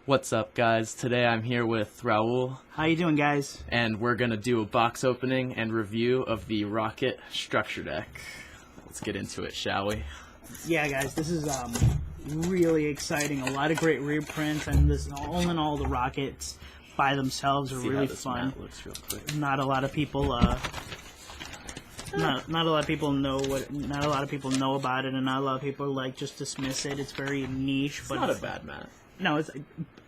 What's up, guys? Today I'm here with Raul, How you doing, guys? and we're going to do a box opening and review of the Rokket Structure Deck. Let's get into it, shall we? Yeah, guys, this is really exciting. A lot of great reprints, and this all in all, the Rockets by themselves are See really how this fun. mat looks real quick. Not a lot of people, not a lot of people know about it, and not a lot of people just dismiss it. It's very niche, It's but not a bad mat. no,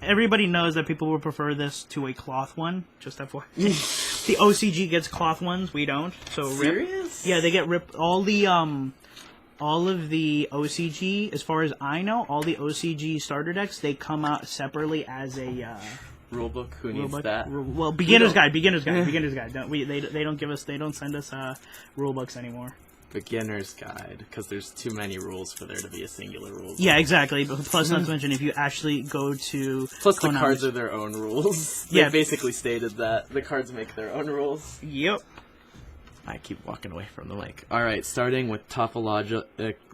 everybody knows that people would prefer this to a cloth one. Just FYI. The OCG gets cloth ones, we don't. So Serious? yeah, they get ripped. All of the OCG, as far as I know, all the OCG starter decks, they come out separately as a Rulebook, who needs rulebook. that? Well, beginner's guide. They don't send us rulebooks anymore. Beginner's guide, because there's too many rules for there to be a singular rule. Yeah, exactly. But plus, not to mention, if you actually go to Plus, the Konami's- cards are their own rules. Yeah. They basically stated that the cards make their own rules. Yep. I keep walking away from the mic. Alright, starting with Topologic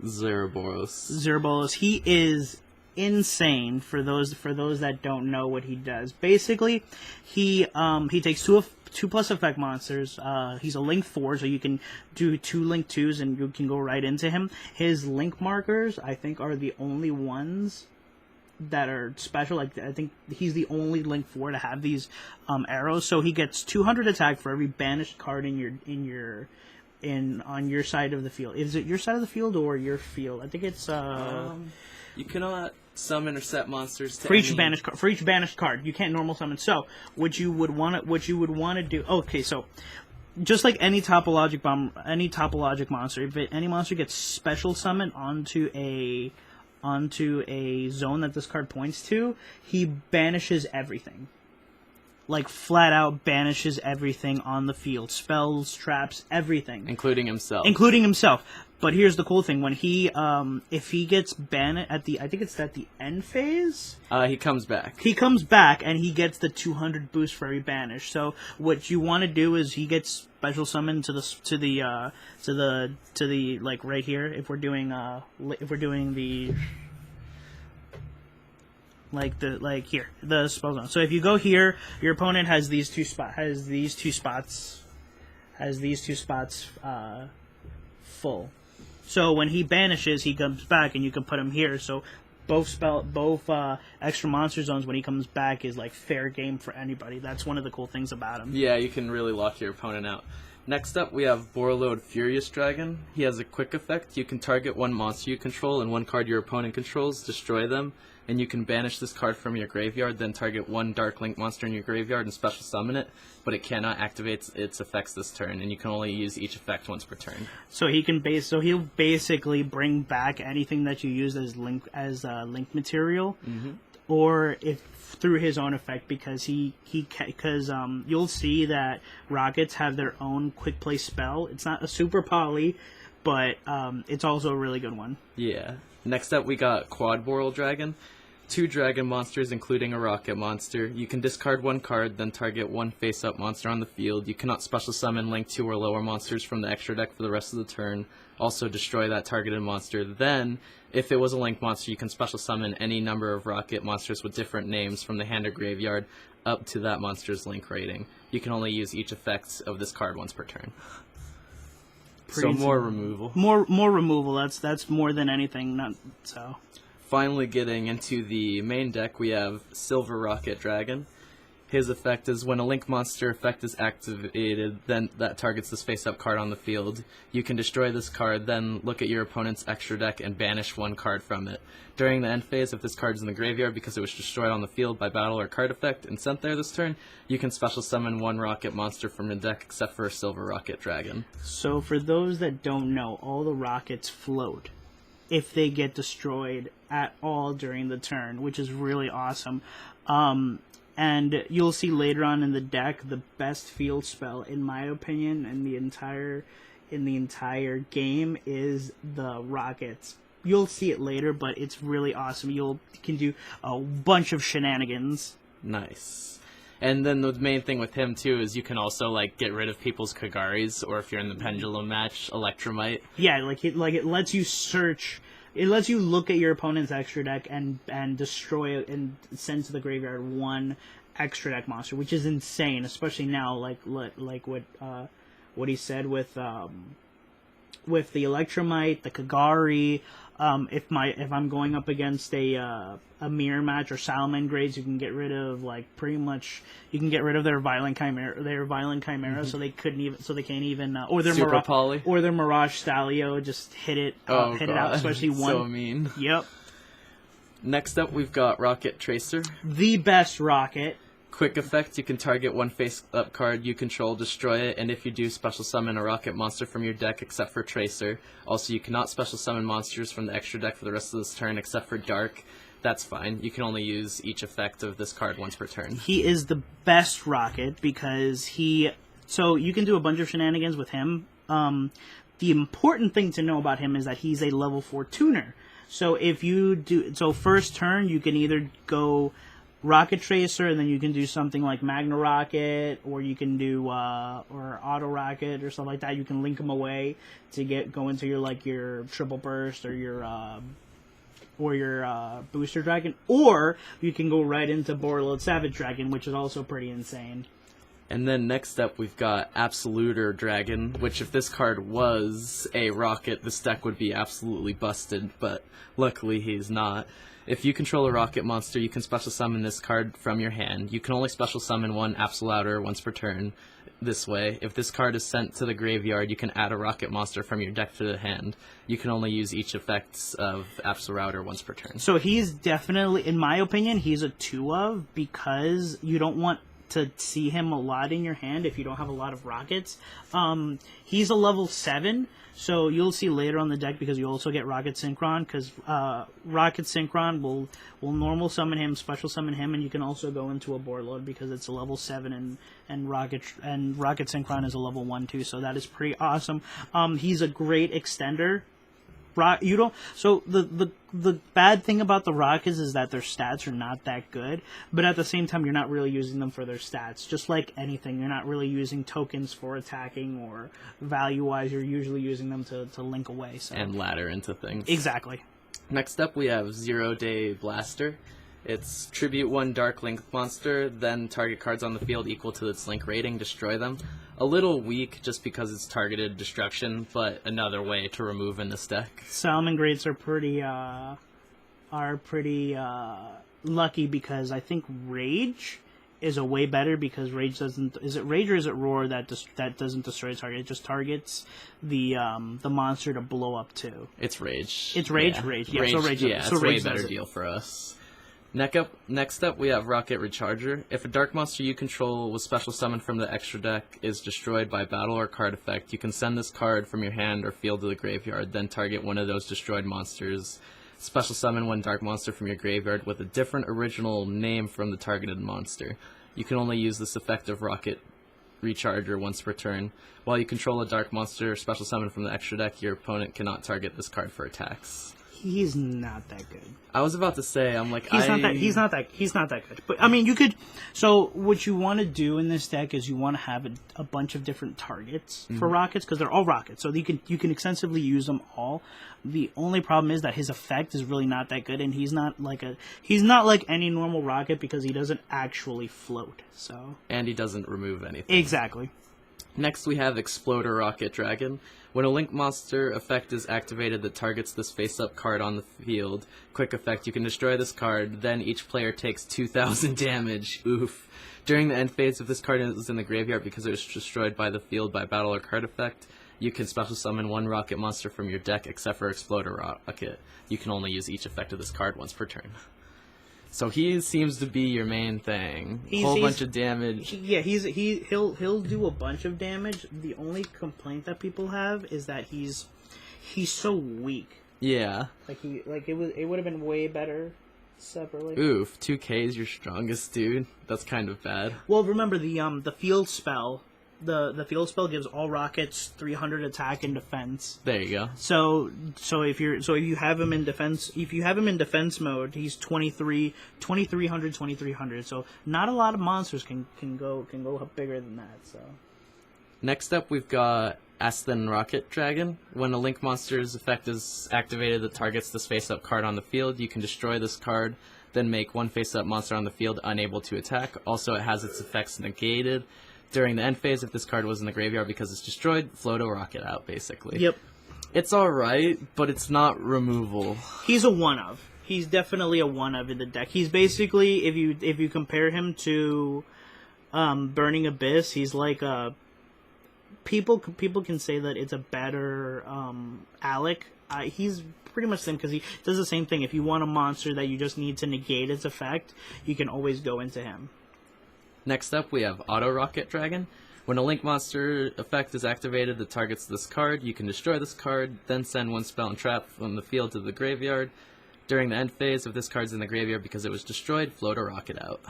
Zerboros. Zerbolos, he is insane. For those that don't know what he does, basically, he takes two plus effect monsters. He's a Link 4, so you can do 2 Link 2s and you can go right into him. His Link markers, I think, are the only ones that are special. Like, I think he's the only Link 4 to have these arrows. So he gets 200 attack for every banished card on your side of the field. Is it your side of the field or your field? I think it's You cannot summon or set monsters to for each any... banished card. You can't normal summon. So what you would want to do. Okay, so just like any topologic monster, if any monster gets special summoned onto a zone that this card points to, he banishes everything. Like, flat out banishes everything on the field. Spells, traps, everything. Including himself. But here's the cool thing. When he, if he gets banned I think it's at the end phase? He comes back. He comes back, and he gets the 200 boost for every banish. So what you want to do is he gets special summon to the like right here. If we're doing the here, the spell zone. So if you go here, your opponent has these two spots full. So when he banishes, he comes back, and you can put him here. So both extra monster zones when he comes back is like fair game for anybody. That's one of the cool things about him. Yeah, you can really lock your opponent out. Next up, we have Borreload Furious Dragon. He has a quick effect. You can target one monster you control and one card your opponent controls, destroy them, and you can banish this card from your graveyard, then target one Dark Link monster in your graveyard and special summon it, but it cannot activate its effects this turn, and you can only use each effect once per turn. So he'll basically bring back anything that you use as link material, or if through his own effect, because you'll see that Rockets have their own quick play spell. It's not a super poly, but it's also a really good one. Yeah. Next up, we got Quad Boral Dragon. 2 dragon monsters, including a rocket monster. You can discard one card, then target one face-up monster on the field. You cannot special summon Link 2 or lower monsters from the extra deck for the rest of the turn. Also destroy that targeted monster. Then, if it was a Link monster, you can special summon any number of rocket monsters with different names from the hand or graveyard up to that monster's Link rating. You can only use each effect of this card once per turn. So more removal. More removal. That's more than anything. Not so. Finally getting into the main deck, we have Silver Rokket Dragon. His effect is when a Link monster effect is activated, then that targets this face-up card on the field. You can destroy this card, then look at your opponent's extra deck and banish one card from it. During the end phase, if this card is in the graveyard because it was destroyed on the field by battle or card effect and sent there this turn, you can special summon one Rocket monster from your deck except for a Silver Rokket Dragon. So for those that don't know, all the Rockets float if they get destroyed at all during the turn, which is really awesome. And you'll see later on in the deck, the best field spell, in my opinion, in the entire game is the Rockets. You'll see it later, but it's really awesome. You can do a bunch of shenanigans. Nice. And then the main thing with him, too, is you can also, like, get rid of people's Kagaris, or if you're in the Pendulum match, Electromite. Yeah, like it lets you search it lets you look at your opponent's extra deck and destroy it and send to the graveyard one extra deck monster, which is insane, especially now, like what he said with the Electromite, the Kagari. If I'm going up against a mirror match or Salamangreats, you can get rid of you can get rid of their Violent Chimera, so they can't even or their Super Poly. or their Mirage Stalio, just hit it out, especially one. So mean. Yep. Next up, we've got Rokket Tracer. The best Rocket. Quick effect, you can target one face-up card you control, destroy it, and if you do, special summon a Rokket monster from your deck except for Tracer. Also, you cannot special summon monsters from the extra deck for the rest of this turn except for Dark. That's fine. You can only use each effect of this card once per turn. He is the best Rocket because so you can do a bunch of shenanigans with him. The important thing to know about him is that he's a level 4 tuner. So if you first turn, you can either go Rokket Tracer, and then you can do something like Magna Rocket, or you can do or Auto Rocket or stuff like that. You can link them away to go into your Triple Burst or your Booster Dragon, or you can go right into Borreload Savage Dragon, which is also pretty insane. And then next up, we've got Absoluter Dragon, which if this card was a Rocket, this deck would be absolutely busted, but luckily he's not. If you control a Rocket monster, you can special summon this card from your hand. You can only special summon one Absoluter once per turn this way. If this card is sent to the graveyard, you can add a Rocket monster from your deck to the hand. You can only use each effects of Absoluter once per turn. So he's definitely, in my opinion, he's a 2-of because you don't want to see him a lot in your hand if you don't have a lot of Rockets. He's a level 7, so you'll see later on the deck because you also get Rokket Synchron, because Rokket Synchron will normal summon him, special summon him, and you can also go into a board load because it's a level 7 and Rokket Synchron is a level 1 too, so that is pretty awesome. He's a great extender. So the bad thing about the Rockets is that their stats are not that good, but at the same time you're not really using them for their stats. Just like anything, you're not really using tokens for attacking or value-wise. You're usually using them to link away. So. And ladder into things. Exactly. Next up, we have Zero Day Blaster. It's tribute 1 Dark Link monster, then target cards on the field equal to its Link rating, destroy them. A little weak just because it's targeted destruction, but another way to remove in this deck. Salamangreats are pretty lucky because I think Rage is a way better because Rage doesn't. Is it Rage or is it Roar that doesn't destroy a target? It just targets the monster to blow up too. It's Rage. It's Rage. Yeah. Rage. Yeah. So Rage. Yeah, so it's a Rage way better deal for us. Next up, we have Rokket Recharger. If a dark monster you control with special summon from the extra deck is destroyed by battle or card effect, you can send this card from your hand or field to the graveyard, then target one of those destroyed monsters. Special summon 1 dark monster from your graveyard with a different original name from the targeted monster. You can only use this effect of Rokket Recharger once per turn. While you control a dark monster special summon from the extra deck, your opponent cannot target this card for attacks. He's not that good. I was about to say, he's not that good. But I mean, you could. So what you want to do in this deck is you want to have a bunch of different targets for Rockets because they're all Rockets, so you can extensively use them all. The only problem is that his effect is really not that good, and he's not like any normal Rocket because he doesn't actually float. So and he doesn't remove anything. Exactly. Next, we have Exploder Rokket Dragon. When a Link monster effect is activated that targets this face-up card on the field, quick effect, you can destroy this card, then each player takes 2,000 damage. Oof. During the end phase, if this card is in the graveyard because it was destroyed by the field by battle or card effect, you can special summon 1 Rocket monster from your deck except for Exploder Rokket. You can only use each effect of this card once per turn. So he seems to be your main thing. Whole bunch of damage. He'll do a bunch of damage. The only complaint that people have is that he's so weak. Yeah. It would have been way better separately. Oof, 2K is your strongest, dude. That's kind of bad. Well, remember the field spell. The field spell gives all Rockets 300 attack and defense. There you go. So if you have him in defense mode, he's 2300. So not a lot of monsters can go up bigger than that. So Next up, we've got Aston Rocket Dragon. When a Link monster's effect is activated that targets this face-up card on the field, you can destroy this card, then make one face-up monster on the field unable to attack. Also, it has its effects negated. During the end phase, if this card was in the graveyard because it's destroyed, float a rocket out, basically. Yep. It's alright, but it's not removal. He's a one-of. He's definitely a one-of in the deck. He's basically, if you compare him to Burning Abyss, he's like a... People can say that it's a better Alec. He's pretty much the same because he does the same thing. If you want a monster that you just need to negate its effect, you can always go into him. Next up, we have Auto Rocket Dragon. When a Link monster effect is activated that targets this card, you can destroy this card, then send one spell and trap from the field to the graveyard. During the end phase, if this card's in the graveyard because it was destroyed, float a rocket out.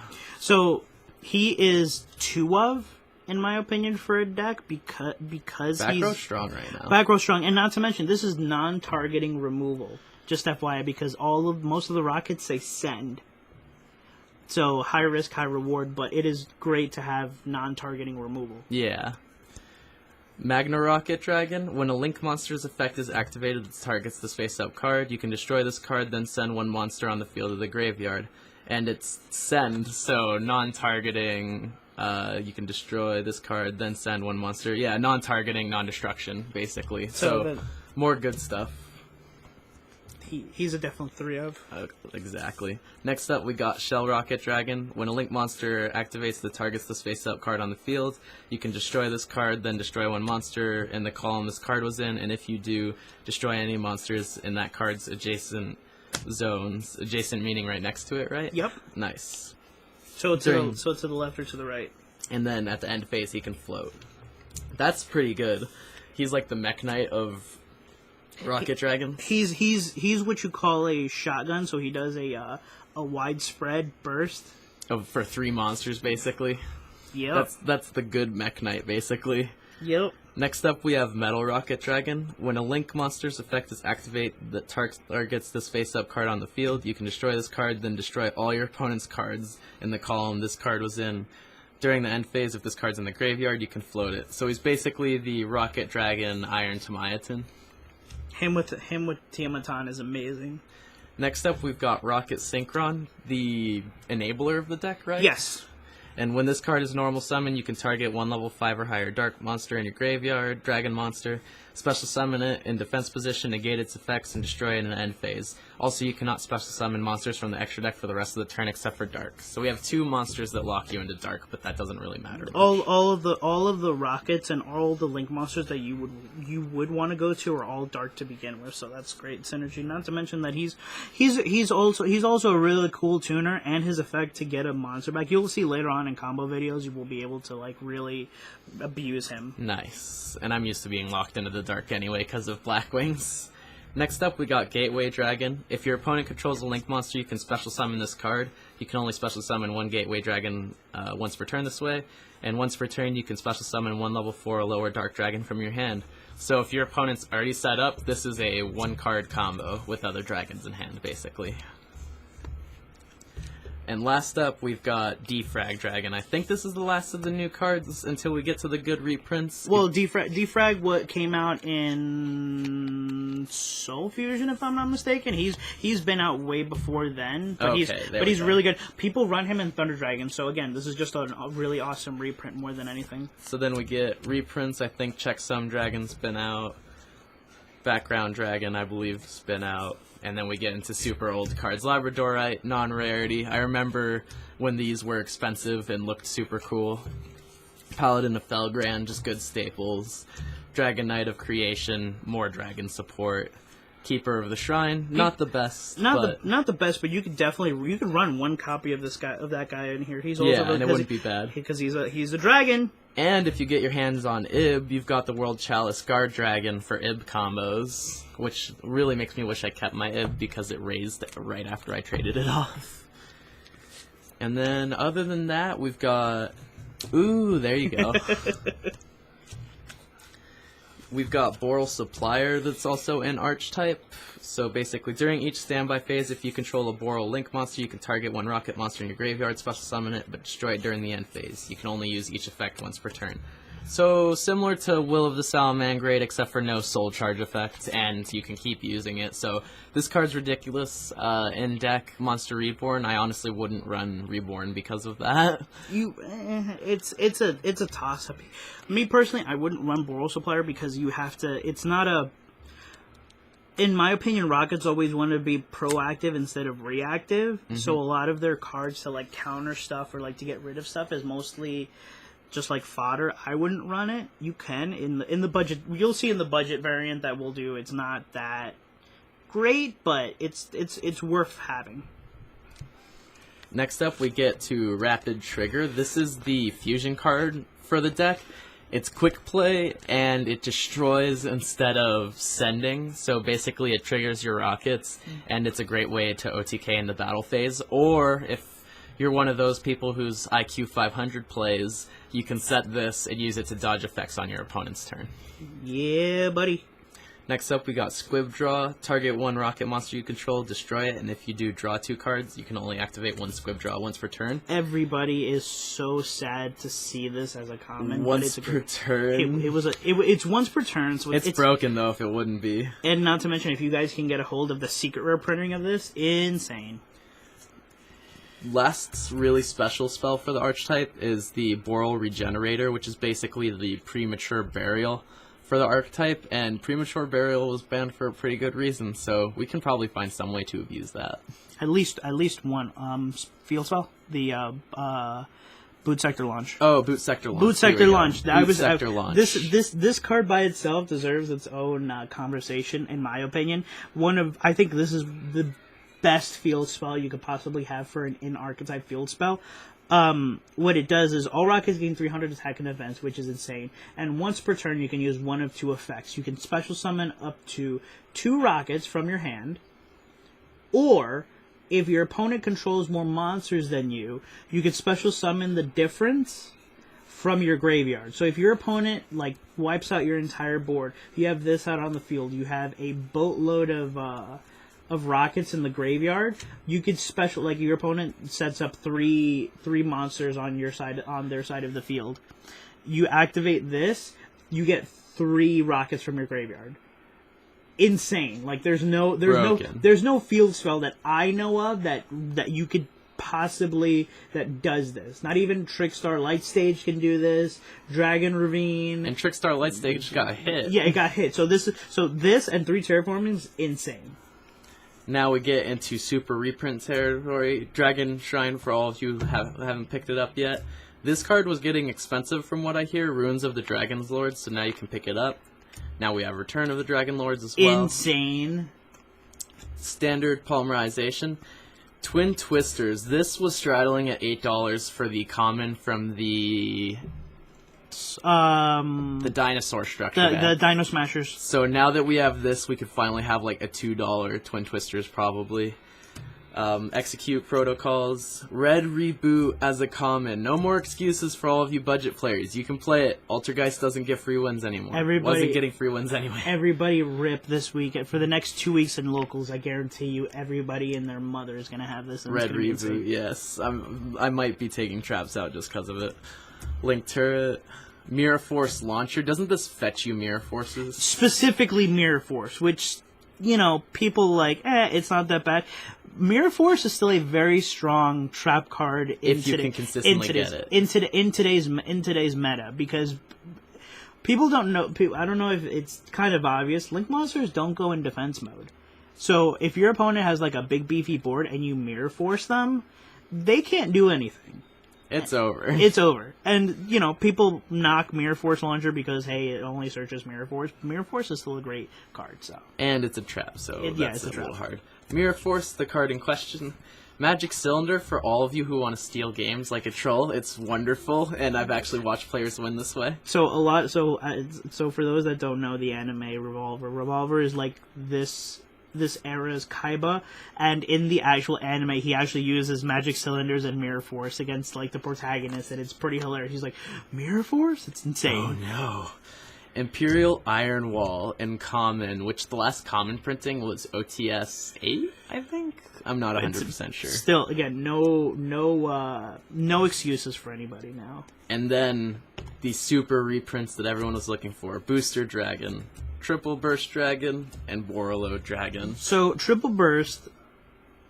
So he is 2-of, in my opinion, for a deck because Back he's row strong right now. back row strong, and not to mention this is non-targeting removal. Just FYI, because most of the rockets say send. So, high risk, high reward, but it is great to have non-targeting removal. Yeah. Magna Rocket Dragon. When a Link monster's effect is activated that targets this face-up card, you can destroy this card, then send one monster on the field of the graveyard. And it's send, so non-targeting, you can destroy this card, then send one monster. Yeah, non-targeting, non-destruction, basically. So more good stuff. He's a definite 3-of. Exactly. Next up, we got Shell Rocket Dragon. When a Link monster activates that targets this face-up card on the field, you can destroy this card, then destroy one monster in the column this card was in, and if you do, destroy any monsters in that card's adjacent zones. Adjacent meaning right next to it, right? Yep. Nice. So to the left or to the right. And then at the end phase, he can float. That's pretty good. He's like the Mech Knight of Rocket Dragon. He's what you call a shotgun, so he does a widespread burst. For 3 monsters, basically. Yep. That's the good Mech Knight, basically. Yep. Next up, we have Metal Rocket Dragon. When a Link monster's effect is activated that targets this face-up card on the field, you can destroy this card, then destroy all your opponent's cards in the column this card was in. During the end phase, if this card's in the graveyard, you can float it. So he's basically the Rocket Dragon Iron Tamiatin. Him with Tiamatan is amazing. Next up, we've got Rocket Synchron, the enabler of the deck, right? Yes. And when this card is normal summon, you can target one level 5 or higher dark monster in your graveyard, dragon monster, special summon it in defense position, negate its effects, and destroy it in the end phase. Also, you cannot special summon monsters from the extra deck for the rest of the turn except for dark. So we have 2 monsters that lock you into dark, but that doesn't really matter much. All of the rockets and all the Link monsters that you would want to go to are all dark to begin with, so that's great synergy. Not to mention that he's also a really cool tuner, and his effect to get a monster back. You'll see later on in combo videos, you will be able to like really abuse him. Nice. And I'm used to being locked into the dark anyway because of Black Wings. Next up, we got Gateway Dragon. If your opponent controls a Link monster, you can special summon this card. You can only special summon one Gateway Dragon once per turn this way, and once per turn you can special summon one level 4 or lower Dark Dragon from your hand. So if your opponent's already set up, this is a 1-card combo with other dragons in hand, basically. And last up, we've got Defrag Dragon. I think this is the last of the new cards until we get to the good reprints. Well, Defrag what came out in Soul Fusion, if I'm not mistaken. He's been out way before then, but he's really good. People run him in Thunder Dragon, so again, this is just a really awesome reprint more than anything. So then we get reprints. I think Checksum Dragon's been out. Background Dragon, I believe, has been out. And then we get into super old cards. Labradorite, non-rarity. I remember when these were expensive and looked super cool. Paladin of Felgrand, just good staples. Dragon Knight of Creation, more dragon support. Keeper of the Shrine, not the best. Not the best, but you could run one copy of that guy in here. He's also and it wouldn't be bad because he's a dragon. And if you get your hands on Ib, you've got the World Chalice Guard Dragon for Ib combos, which really makes me wish I kept my Ib because it raised right after I traded it off. And then, other than that, we've got... Ooh, there you go. We've got Boral Supplier that's also an Archetype. So basically, during each standby phase, if you control a Boral Link monster, you can target one Rocket monster in your graveyard, special summon it, but destroy it during the end phase. You can only use each effect once per turn. So, similar to Will of the Salamangreat, except for no soul charge effect, and you can keep using it. So, this card's ridiculous. In deck Monster Reborn, I honestly wouldn't run Reborn because of that. It's a toss up. Me personally, I wouldn't run Boral Supplier because you have to. It's not a. In my opinion, Rockets always want to be proactive instead of reactive. Mm-hmm. So a lot of their cards to like counter stuff or like to get rid of stuff is mostly just like fodder. I wouldn't run it. You can in the budget. You'll see in the budget variant that we'll do. It's not that great, but it's worth having. Next up, we get to Rapid Trigger. This is the fusion card for the deck. It's quick play, and it destroys instead of sending. So basically, it triggers your rockets, and it's a great way to OTK in the battle phase. Or if you're one of those people whose IQ 500 plays, you can set this and use it to dodge effects on your opponent's turn. Yeah, buddy. Next up, we got Squib Draw. Target one rocket monster you control, destroy it, and if you do draw 2 cards, you can only activate 1 Squib Draw once per turn. Everybody is so sad to see this as a common. Once per turn. It's once per turn, so it's broken though. If it wouldn't be, and not to mention, if you guys can get a hold of the secret rare printing of this, insane. Last really special spell for the archetype is the Boral Regenerator, which is basically the premature burial for the archetype, and premature burial was banned for a pretty good reason, so we can probably find some way to abuse that. At least one field spell, the Boot Sector Launch. Oh, Boot Sector Launch. Boot Sector Launch. Launch. This card by itself deserves its own conversation, in my opinion. I think this is the best field spell you could possibly have for an in-archetype field spell. What it does is all rockets gain 300 attack and defense, which is insane. And once per turn, you can use one of 2 effects. You can special summon up to 2 rockets from your hand, or if your opponent controls more monsters than you, you can special summon the difference from your graveyard. So if your opponent like wipes out your entire board, you have this out on the field, you have a boatload of rockets in the graveyard, you could special, like your opponent sets up three monsters on their side of the field. You activate this, you get 3 rockets from your graveyard. Insane. Like there's no field spell that I know of that you could possibly that does this. Not even Trickstar Lightstage can do this. Dragon Ravine. And Trickstar Lightstage got hit. Yeah, it got hit. So this and 3 terraformings, insane. Now we get into super reprint territory. Dragon Shrine, for all of you who haven't picked it up yet. This card was getting expensive from what I hear, Ruins of the Dragon's Lords, so now you can pick it up. Now we have Return of the Dragon Lords as well. Insane. Standard Polymerization. Twin Twisters. This was straddling at $8 for the common from the dinosaur structure. The Dino Smashers. So now that we have this, we could finally have like a $2 Twin Twisters probably. Execute Protocols. Red Reboot as a common. No more excuses for all of you budget players. You can play it. Altergeist doesn't get free wins anymore. Wasn't getting free wins anyway. Everybody rip this week. For the next 2 weeks in locals, I guarantee you everybody and their mother is going to have this. Red Reboot, yes. I might be taking traps out just because of it. Link Turret. Mirror Force Launcher. Doesn't this fetch you Mirror Forces? Specifically Mirror Force, which, people like, it's not that bad. Mirror Force is still a very strong trap card if you can consistently get it in today's meta, because people don't know. I don't know if it's kind of obvious. Link monsters don't go in defense mode, so if your opponent has like a big beefy board and you Mirror Force them, they can't do anything. It's over. It's over. And, people knock Mirror Force Launcher because, hey, it only searches Mirror Force. Mirror Force is still a great card, so. And it's a trap, so it's a a little hard. Mirror Force, the card in question. Magic Cylinder, for all of you who want to steal games like a troll, it's wonderful, and I've actually watched players win this way. So for those that don't know the anime Revolver is like this era's Kaiba, and in the actual anime he actually uses Magic Cylinders and Mirror Force against like the protagonist, and it's pretty hilarious. He's like, Mirror Force? It's insane. Oh no. Imperial Iron Wall in common, which the last common printing was OTS 8, I think? I'm not 100% sure. Still, again, no excuses for anybody now. And then the super reprints that everyone was looking for: Booster Dragon, Triple Burst Dragon, and Borreload Dragon. So Triple Burst,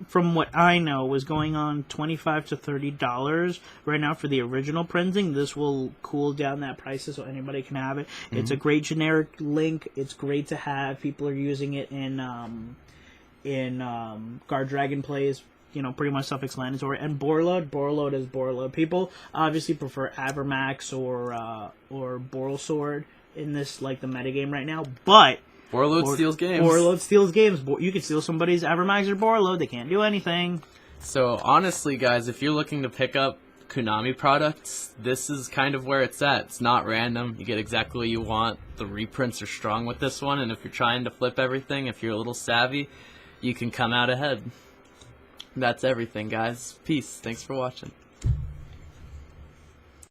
from what I know, was going on $25 to $30 right now for the original printing. This will cool down that price so anybody can have it. Mm-hmm. It's a great generic link. It's great to have. People are using it in Guard Dragon plays. Pretty much self-explanatory. And Borreload is Borreload. People obviously prefer Avermax or Borrelsword in this, like, the metagame right now, but Borreload steals games. Borreload steals games. You can steal somebody's Avermax or Borreload. They can't do anything. So, honestly, guys, if you're looking to pick up Konami products, this is kind of where it's at. It's not random. You get exactly what you want. The reprints are strong with this one, and if you're trying to flip everything, if you're a little savvy, you can come out ahead. That's everything, guys. Peace. Thanks for watching.